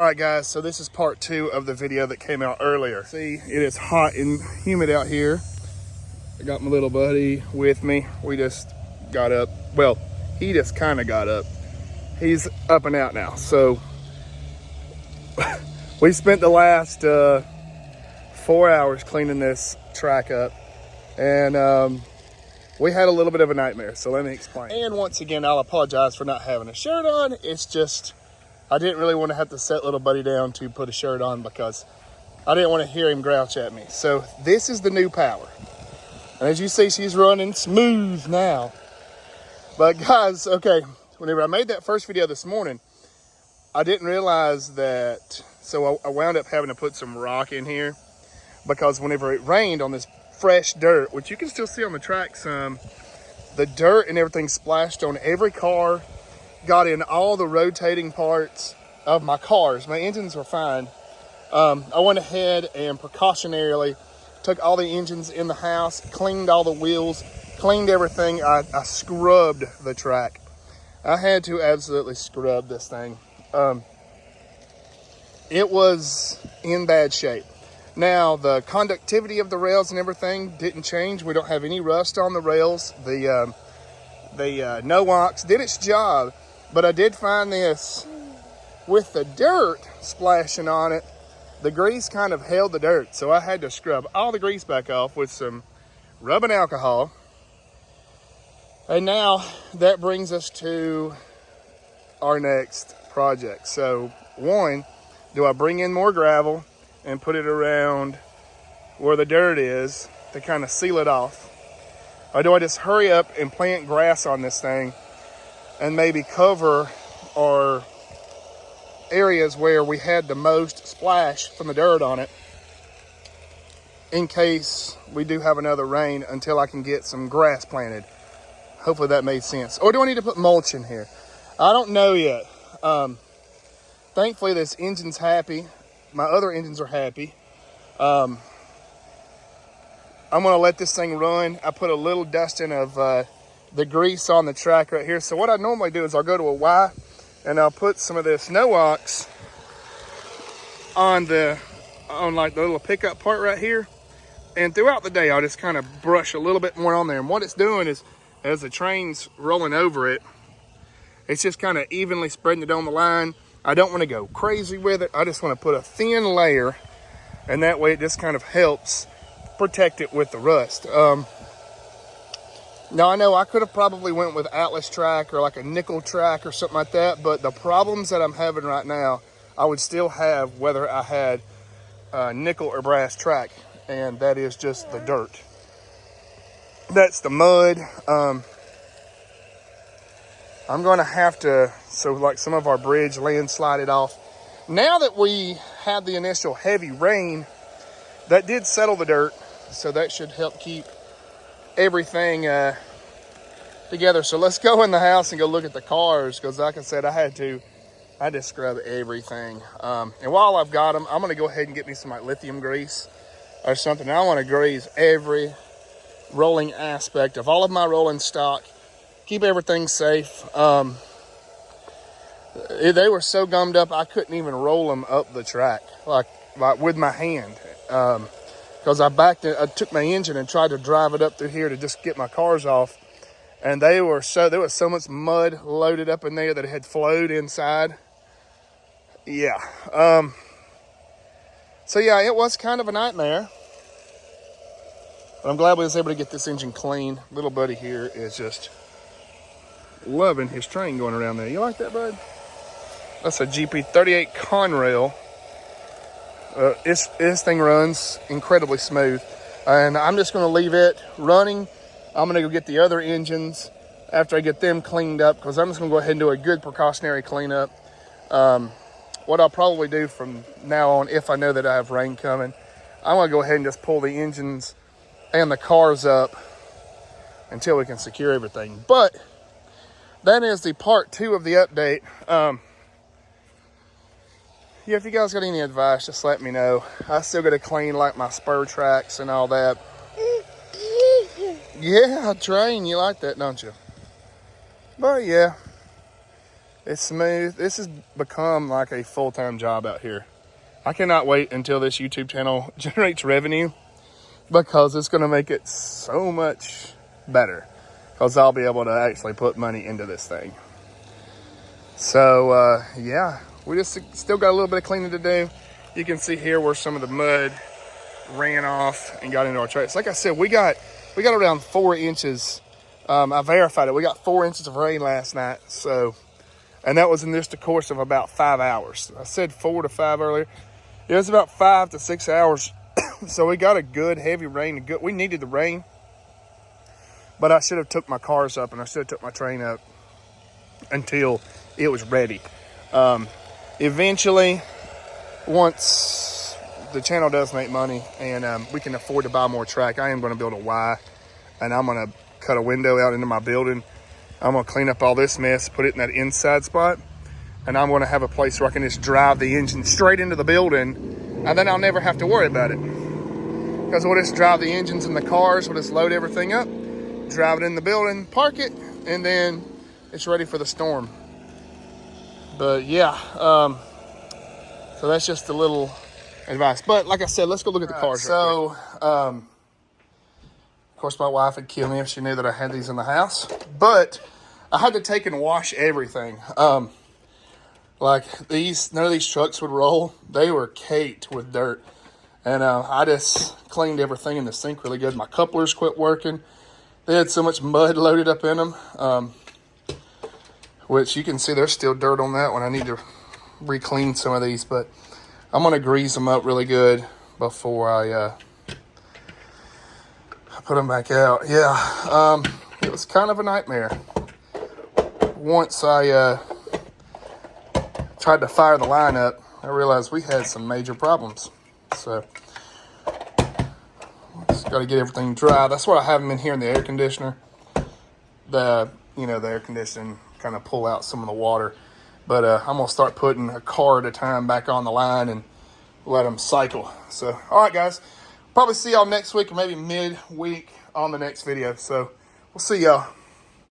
All right, guys, so this is part 2 of the video that came out earlier. See, it is hot and humid out here. I got my little buddy with me. We just got up. Well, he just kind of got up. He's up and out now. So we spent the last 4 hours cleaning this track up. And we had a little bit of a nightmare, so let me explain. And once again, I'll apologize for not having a shirt on. It's just, I didn't really want to have to set little buddy down to put a shirt on because I didn't want to hear him grouch at me. So this is the new power. And as you see, she's running smooth now. But guys, okay, whenever I made that first video this morning, I didn't realize that, so I wound up having to put some rock in here because whenever it rained on this fresh dirt, which you can still see on the track some, the dirt and everything splashed on every car, got in all the rotating parts of my cars. My engines were fine. I went ahead and precautionarily took all the engines in the house, cleaned all the wheels, cleaned everything. I scrubbed the track. I had to absolutely scrub this thing. It was in bad shape. Now, the conductivity of the rails and everything didn't change. We don't have any rust on the rails. The NOAX did its job, but I did find this with the dirt splashing on it. The grease kind of held the dirt, so I had to scrub all the grease back off with some rubbing alcohol. And now that brings us to our next project. So one, do I bring in more gravel and put it around where the dirt is to kind of seal it off? Or do I just hurry up and plant grass on this thing and maybe cover our areas where we had the most splash from the dirt on it in case we do have another rain until I can get some grass planted? Hopefully that made sense. Or do I need to put mulch in here? I don't know yet. Thankfully this engine's happy. My other engines are happy. I'm gonna let this thing run. I put a little dusting of the grease on the track right here. So what I normally do is I'll go to a Y and I'll put some of this NOAX on like the little pickup part right here. And throughout the day, I'll just kind of brush a little bit more on there. And what it's doing is, as the train's rolling over it, it's just kind of evenly spreading it on the line. I don't want to go crazy with it. I just want to put a thin layer, and that way it just kind of helps protect it with the rust. Now I know I could have probably went with Atlas track or like a nickel track or something like that, but the problems that I'm having right now, I would still have whether I had nickel or brass track, and that is just the dirt. That's the mud. I'm going to have to, so like some of our bridge landslided off. Now that we had the initial heavy rain, that did settle the dirt, so that should help keep everything together. So let's go in the house and go look at the cars, because like I said, I had to scrub everything. And while I've got them, I'm going to go ahead and get me some like lithium grease or something. I want to grease every rolling aspect of all of my rolling stock. Keep everything safe. They were so gummed up I couldn't even roll them up the track like with my hand, because I took my engine and tried to drive it up through here to just get my cars off, and there was so much mud loaded up in there that it had flowed inside. Yeah. So yeah, it was kind of a nightmare, but I'm glad we was able to get this engine clean. Little buddy here is just loving his train going around there. You like that, bud? That's a GP38 Conrail. This thing runs incredibly smooth, and I'm just going to leave it running. I'm going to go get the other engines after I get them cleaned up, because I'm just going to go ahead and do a good precautionary cleanup. What I'll probably do from now on, if I know that I have rain coming, I'm going to go ahead and just pull the engines and the cars up until we can secure everything. But that is the part 2 of the update. Yeah, if you guys got any advice, just let me know. I still got to clean like my spur tracks and all that. Yeah, train, you like that, don't you? But yeah, It's smooth. This has become like a full-time job out here. I cannot wait until this YouTube channel generates revenue, because it's going to make it so much better, because I'll be able to actually put money into this thing. So yeah, we just still got a little bit of cleaning to do. You can see here where some of the mud ran off and got into our tracks. Like I said, we got around 4 inches. I verified it. We got 4 inches of rain last night. So, and that was in just a course of about 5 hours. I said 4 to 5 earlier. It was about 5 to 6 hours. So we got a good heavy rain. We needed the rain, but I should have took my cars up and I should have took my train up until it was ready. Eventually, once the channel does make money and we can afford to buy more track, I am going to build a Y, and I'm going to cut a window out into my building. I'm going to clean up all this mess, put it in that inside spot, and I'm going to have a place where I can just drive the engine straight into the building, and then I'll never have to worry about it. Because we'll just drive the engines in the cars, we'll just load everything up, drive it in the building, park it, and then it's ready for the storm. But yeah, so that's just a little advice. But like I said, let's go look at the cars. So, of course, my wife would kill me if she knew that I had these in the house. But I had to take and wash everything. Like these, none of these trucks would roll. They were caked with dirt. And I just cleaned everything in the sink really good. My couplers quit working. They had so much mud loaded up in them. Which you can see there's still dirt on that one. I need to re-clean some of these, but I'm going to grease them up really good before I put them back out. Yeah, it was kind of a nightmare. Once I tried to fire the line up, I realized we had some major problems. So, just got to get everything dry. That's why I have them in here in the air conditioner. The air conditioning kind of pull out some of the water. But I'm going to start putting a car at a time back on the line and let them cycle. So, all right, guys. Probably see y'all next week or maybe mid-week on the next video. So, we'll see y'all.